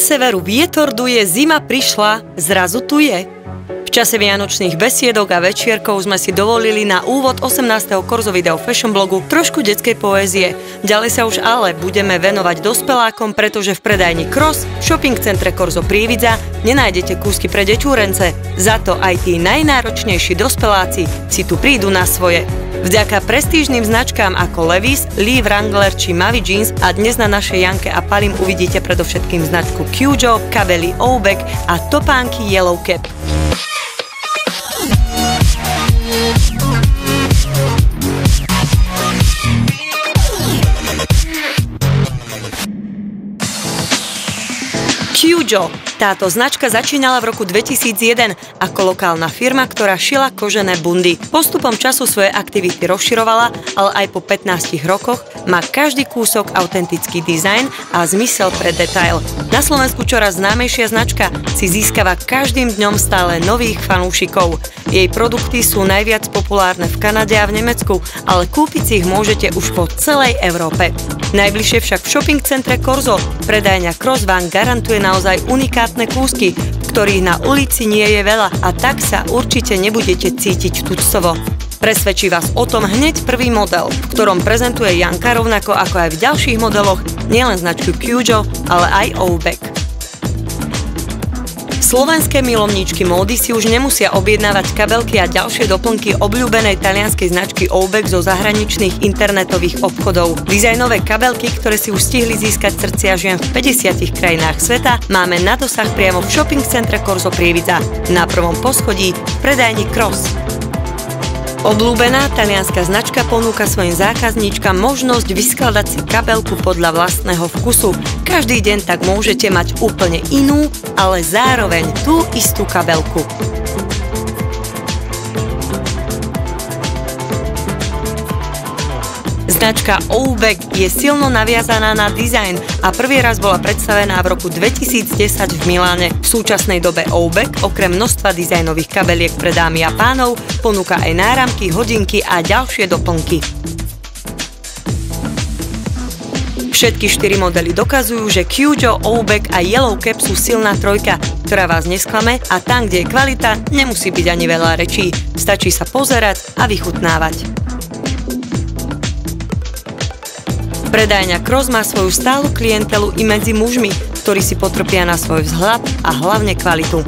severu vietor duje, zima prišla, zrazu tu je. V čase vianočných besiedok a večierkov sme si dovolili na úvod 18. Korzo Video Fashion blogu trošku detskej poézie. Ďalej sa už ale budeme venovať dospelákom, pretože v predajni Cross v shopping centre Korzo Prievidza nenájdete kúsky pre dečúrence. Za to aj tí najnáročnejší dospeláci si tu prídu na svoje. Vďaka prestížnym značkám ako Levi's, Lee Wrangler či Mavi Jeans a dnes na našej Janke a Palim uvidíte predovšetkým značku Kyujo, kabely Oubek a topánky Yellow Cap. Kyujo. Táto značka začínala v roku 2001 ako lokálna firma, ktorá šila kožené bundy. Postupom času svoje aktivity rozširovala, ale aj po 15 rokoch má každý kúsok autentický dizajn a zmysel pre detail. Na Slovensku čoraz známejšia značka si získava každým dňom stále nových fanúšikov. Jej produkty sú najviac populárne v Kanade a v Nemecku, ale kúpiť si ich môžete už po celej Európe. Najbližšie však v shopping centre Korzo predajňa Cross vám garantuje naozaj unikátne kúsky, ktorých na ulici nie je veľa a tak sa určite nebudete cítiť tuctovo. Presvedčí vás o tom hneď prvý model, v ktorom prezentuje Janka rovnako ako aj v ďalších modeloch nielen značku Kyujo, ale aj Oubek. Slovenské milovníčky módy si už nemusia objednávať kabelky a ďalšie doplnky obľúbenej talianskej značky Oubek zo zahraničných internetových obchodov. Dizajnové kabelky, ktoré si už stihli získať srdcia žien v 50 krajinách sveta, máme na dosah priamo v shopping centre Korzo Prievidza na prvom poschodí v predajni Cross. Obľúbená talianska značka ponúka svojim zákazníčkam možnosť vyskladať si kabelku podľa vlastného vkusu. Každý deň tak môžete mať úplne inú, ale zároveň tú istú kabelku. Značka Oubek je silno naviazaná na dizajn a prvý raz bola predstavená v roku 2010 v Miláne. V súčasnej dobe Oubek okrem množstva dizajnových kabeliek pre dámy a pánov ponúka aj náramky, hodinky a ďalšie doplnky. Všetky 4 modely dokazujú, že Kyujo, Oubek a Yellow Cap sú silná trojka, ktorá vás nesklame a tam, kde je kvalita, nemusí byť ani veľa rečí. Stačí sa pozerať a vychutnávať. Predajňa Cross má svoju stálu klientelu i medzi mužmi, ktorí si potrpia na svoj vzhľad a hlavne kvalitu.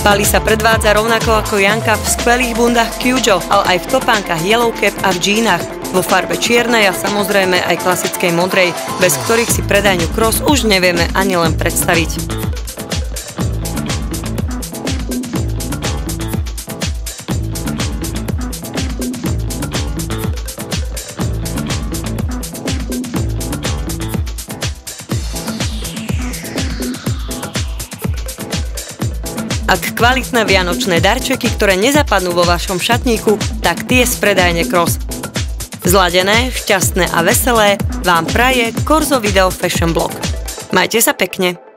Pali sa predvádza rovnako ako Janka v skvelých bundách Kyujo, ale aj v topánkach Yellow Cap a v džínach vo farbe čiernej a samozrejme aj klasickej modrej, bez ktorých si predajňu Cross už nevieme ani len predstaviť. Ak kvalitné vianočné darčeky, ktoré nezapadnú vo vašom šatníku, tak tie z predajne Cross. Zladené, šťastné a veselé vám praje Korzo Video Fashion blog. Majte sa pekne.